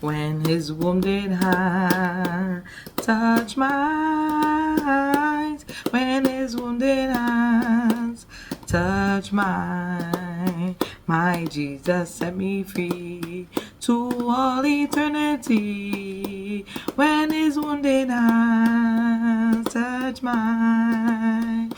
when his wounded hand touch mine, when his wounded hands touch mine, my Jesus set me free to all eternity, when his wounded hands touch mine,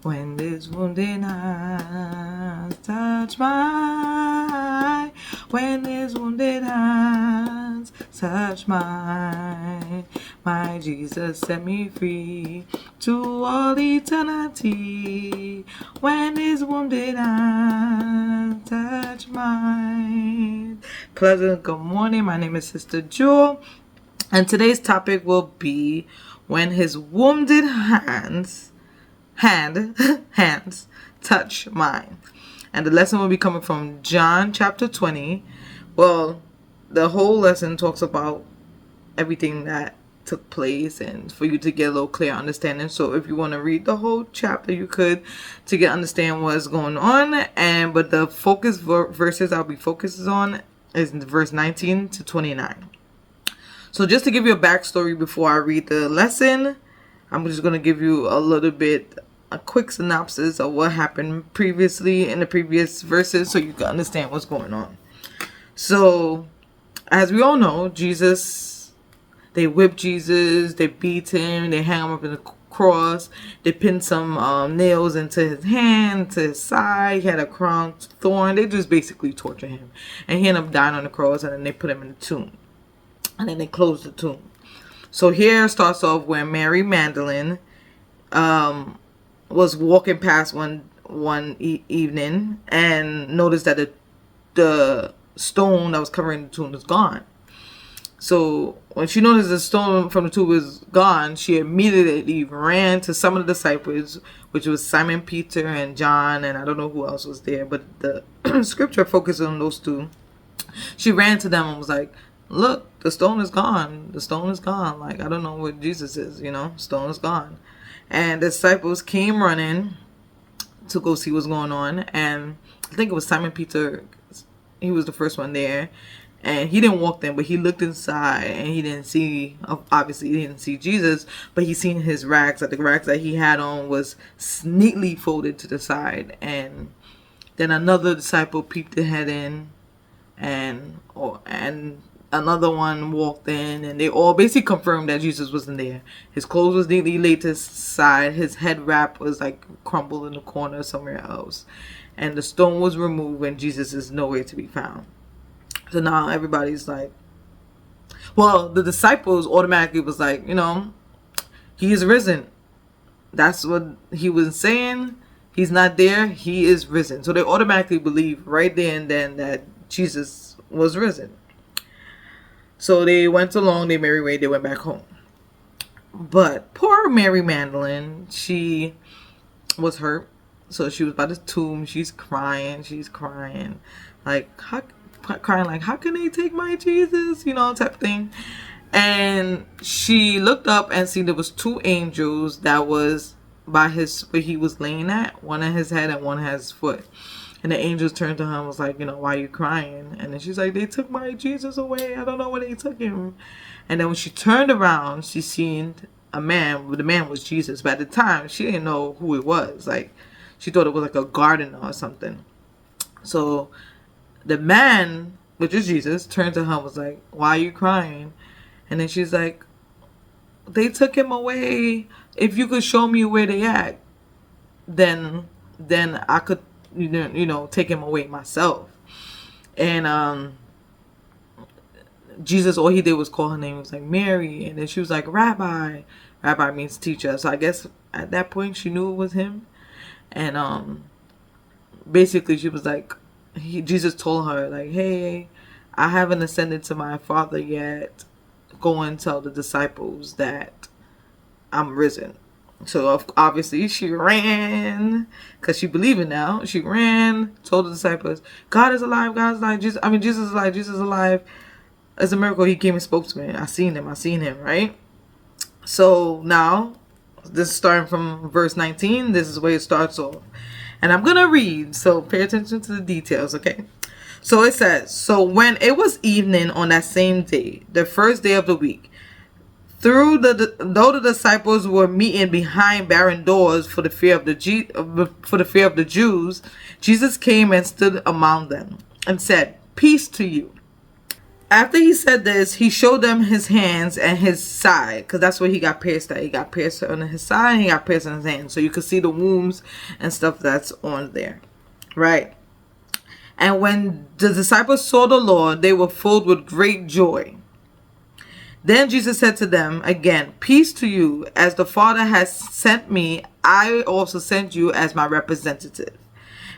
when his wounded hands touch mine, when his wounded hands touch mine, my Jesus set me free to all eternity, when his wounded hands touch mine. Pleasant good morning. My name is Sister Jewel, and today's topic will be when his wounded hands touch mine. And the lesson will be coming from John chapter 20. Well, the whole lesson talks about everything that took place and for you to get a little clear understanding. So if you want to read the whole chapter, you could, to get understand what's going on. But the focus verses I'll be focusing on is in verse 19 to 29. So just to give you a backstory before I read the lesson, I'm just going to give you a quick synopsis of what happened previously in the previous verses so you can understand what's going on. So, as we all know, they whipped Jesus, they beat him, they hang him up in the cross, they pinned some nails into his hand, to his side, he had a crown of thorn, they just basically tortured him. And he ended up dying on the cross, and then they put him in the tomb. And then they closed the tomb. So here starts off where Mary Magdalene was walking past one evening and noticed that the stone that was covering the tomb was gone. So when she noticed the stone from the tomb was gone, she immediately ran to some of the disciples, which was Simon Peter and John, and I don't know who else was there, but the scripture focuses on those two. She ran to them and was like, "Look, the stone is gone. The stone is gone. Like, I don't know what Jesus is, stone is gone." And the disciples came running to go see what's going on. And I think it was Simon Peter. He was the first one there. And he didn't walk in, but he looked inside and he didn't see, obviously he didn't see Jesus, but he seen his rags. Like the rags that he had on was neatly folded to the side. And then another disciple peeped their head in, and another one walked in, and they all basically confirmed that Jesus wasn't there. His clothes was neatly laid to his side. His head wrap was like crumpled in the corner somewhere else. And the stone was removed, and Jesus is nowhere to be found. So now everybody's like, well, the disciples automatically was like, he is risen. That's what he was saying. He's not there. He is risen. So they automatically believe right there and then that Jesus was risen. So they went along their merry way. They went back home. But poor Mary Magdalene, she was hurt. So she was by the tomb. She's crying. Like, how can they take my Jesus? Type thing. And she looked up and see there was two angels that was by where he was laying at. One at his head and one at his foot. And the angels turned to her and was like, why are you crying? And then she's like, they took my Jesus away. I don't know where they took him. And then when she turned around, she seen a man. The man was Jesus. But at the time, she didn't know who it was. Like, she thought it was like a gardener or something. So the man, which is Jesus, turned to her and was like, why are you crying? And then she's like, they took him away. If you could show me where they at, then I could take him away myself. And Jesus, all he did was call her name. He was like, Mary. And then she was like, Rabbi. Rabbi means teacher. So I guess at that point she knew it was him. And basically she was like, Jesus told her, like, hey, I haven't ascended to my Father yet. Go and tell the disciples that I'm risen. So obviously she ran because she believed it now. She ran, told the disciples, God is alive, God is alive. Jesus is alive, Jesus is alive. It's a miracle he came and spoke to me. I seen him, right? So now, this is starting from verse 19. This is where it starts off. And I'm going to read, so pay attention to the details, okay? So it says, so when it was evening on that same day, the first day of the week, though the disciples were meeting behind barren doors for the fear of the Jews, Jesus came and stood among them and said, "Peace to you." After he said this, he showed them his hands and his side, because that's where he got pierced at. He got pierced on his side and he got pierced on his hand. So you could see the wounds and stuff that's on there. Right? And when the disciples saw the Lord, they were filled with great joy. Then Jesus said to them again, "Peace to you. As the Father has sent me, I also sent you as my representative."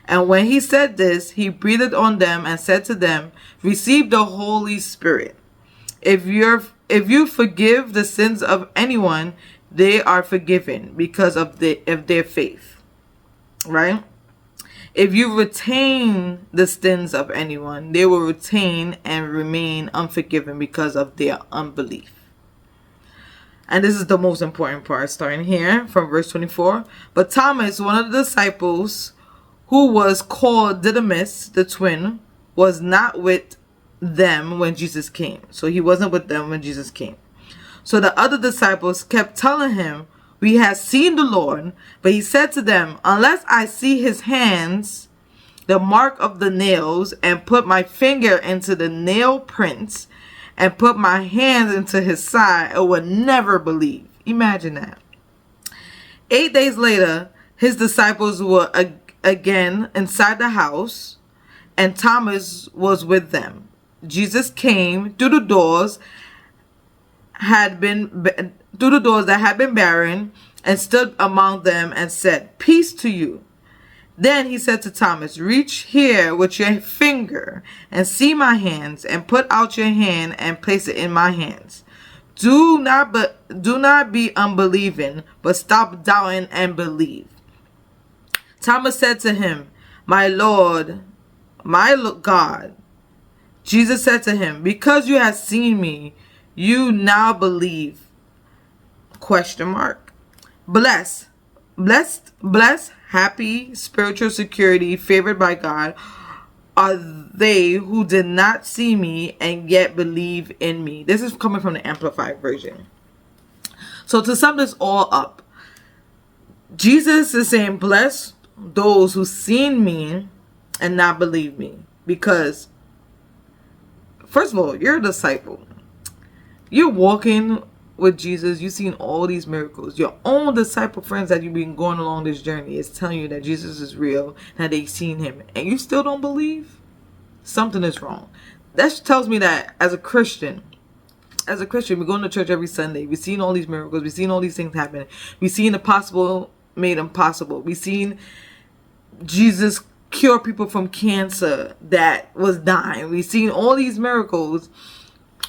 And when he said this, he breathed on them and said to them, "Receive the Holy Spirit. If you forgive the sins of anyone, they are forgiven because of their faith." Right? If you retain the sins of anyone, they will retain and remain unforgiven because of their unbelief. And this is the most important part, starting here from verse 24. But Thomas, one of the disciples, who was called Didymus, the twin, was not with them when Jesus came. So he wasn't with them when Jesus came. So the other disciples kept telling him, "We have seen the Lord." But he said to them, "Unless I see his hands, the mark of the nails, and put my finger into the nail prints, and put my hands into his side, I will never believe." Imagine that. 8 days later, his disciples were again inside the house, and Thomas was with them. Jesus came through the doors that had been barren, and stood among them and said, "Peace to you." Then he said to Thomas, "Reach here with your finger and see my hands, and put out your hand and place it in my hands. Do not be unbelieving, but stop doubting and believe." Thomas said to him, "My Lord, my God." Jesus said to him, "Because you have seen me, you now believe?" Question mark. Blessed, happy, spiritual security, favored by God, are they who did not see me and yet believe in me. This is coming from the Amplified version. So to sum this all up, Jesus is saying, bless those who seen me and not believe me. Because, first of all, you're a disciple. You're walking with Jesus. You've seen all these miracles. Your own disciple friends that you've been going along this journey is telling you that Jesus is real, that they've seen him, and you still don't believe? Something is wrong. That tells me that as a Christian, we're going to church every Sunday. We've seen all these miracles. We've seen all these things happen. We've seen the possible made impossible. We've seen Jesus cure people from cancer that was dying. We've seen all these miracles,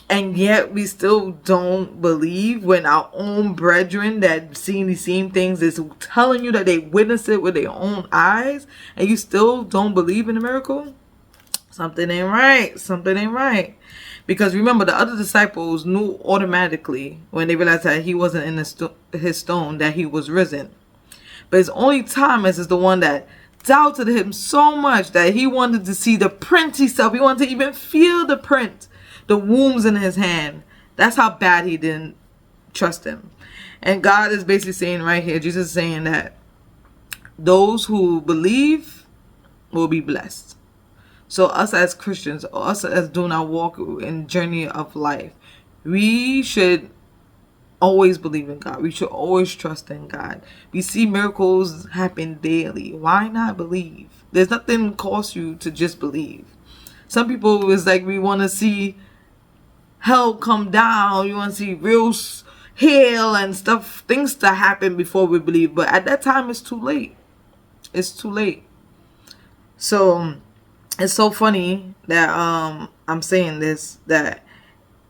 and yet we still don't believe when our own brethren that seen these same things is telling you that they witnessed it with their own eyes, and you still don't believe in the miracle? Something ain't right. Something ain't right. Because remember, the other disciples knew automatically when they realized that he wasn't in his stone, that he was risen. But it's only Thomas is the one that doubted him so much that he wanted to see the print himself. He wanted to even feel the print, the wounds in his hand. That's how bad he didn't trust him. And God is basically saying right here, Jesus is saying that those who believe will be blessed. So us as Christians, us as doing our walk and journey of life, we should always believe in God. We should always trust in God. We see miracles happen daily. Why not believe? There's nothing costs you to just believe. Some people is like, we want to see hell come down. You want to see real hell and stuff, things to happen before we believe. But at that time, it's too late. It's too late. So it's so funny that I'm saying this, that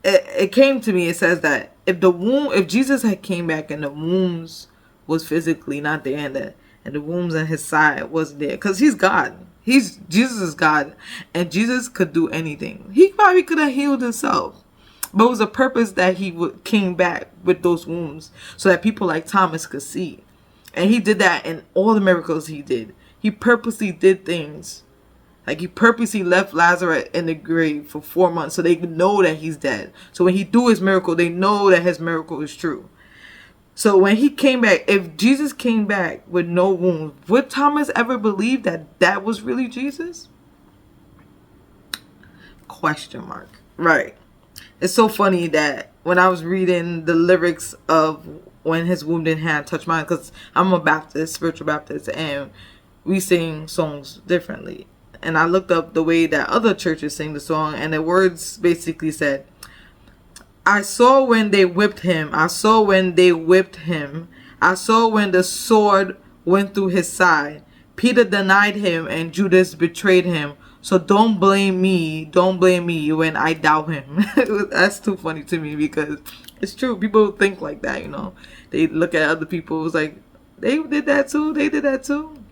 it came to me. It says that if Jesus had came back and the wounds was physically not there, and the wounds in his side wasn't there, because he's God. Jesus is God, and Jesus could do anything. He probably could have healed himself, but it was a purpose that he came back with those wounds so that people like Thomas could see. And he did that in all the miracles he did. He purposely did things Like, he purposely left Lazarus in the grave for 4 months so they know that he's dead. So when he do his miracle, they know that his miracle is true. So when he came back, if Jesus came back with no wounds, would Thomas ever believe that that was really Jesus? Question mark. Right. It's so funny that when I was reading the lyrics of When His Wounded Hand Touched Mine, because I'm a Baptist, spiritual Baptist, and we sing songs differently. And I looked up the way that other churches sing the song, and the words basically said, I saw when they whipped him. I saw when they whipped him. I saw when the sword went through his side. Peter denied him and Judas betrayed him. So don't blame me. Don't blame me when I doubt him. That's too funny to me because it's true. People think like that, you know. They look at other people. It's like, they did that too. They did that too.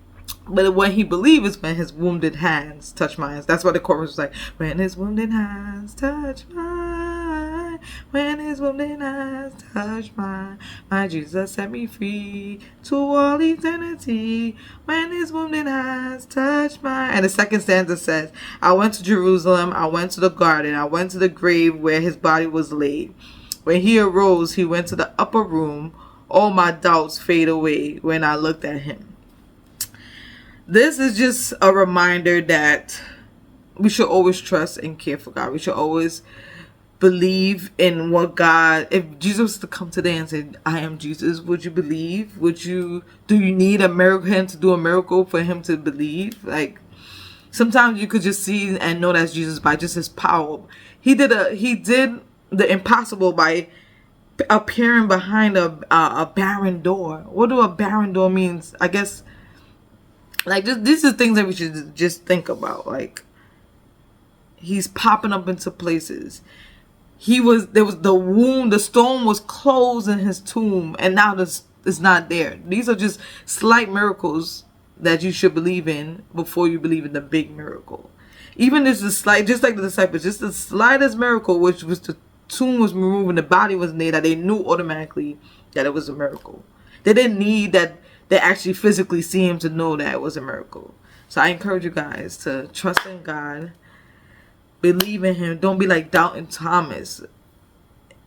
But what he believed is when his wounded hands touch mine. That's why the chorus was like, when his wounded hands touch mine. When his wounded hands touch mine. My Jesus set me free to all eternity. When his wounded hands touch mine. And the second stanza says, I went to Jerusalem. I went to the garden. I went to the grave where his body was laid. When he arose, he went to the upper room. All my doubts fade away when I looked at him. This is just a reminder that we should always trust and care for God. We should always believe in what God, if Jesus was to come today and say, I am Jesus, would you believe? Do you need a miracle, him to do a miracle for him to believe? Like, sometimes you could just see and know that's Jesus by just his power. He did the impossible by appearing behind a barren door. What do a barren door means? I guess, like, these are things that we should just think about. Like, he's popping up into places. There was the wound, the stone was closed in his tomb, and now it's not there. These are just slight miracles that you should believe in before you believe in the big miracle. Even if it's slight, just like the disciples, just the slightest miracle, which was the tomb was removed and the body was made, that they knew automatically that it was a miracle. They didn't need that they actually physically see him to know that it was a miracle. So I encourage you guys to trust in God, believe in him. Don't be like doubting Thomas.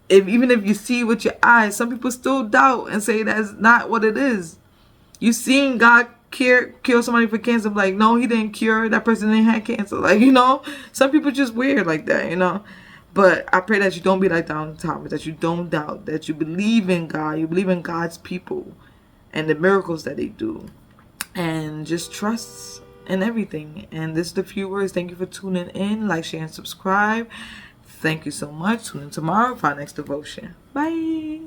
Even if you see with your eyes, some people still doubt and say that's not what it is. You seen God cure somebody for cancer, like, no, he didn't cure that person, didn't have cancer. Like, you know, some people just weird like that, you know. But I pray that you don't be like doubting Thomas, that you don't doubt, that you believe in God, you believe in God's people and the miracles that they do, and just trust in everything. And this is the few words. Thank you for tuning in. Like, share, and subscribe. Thank you so much. Tune in tomorrow for our next devotion. Bye.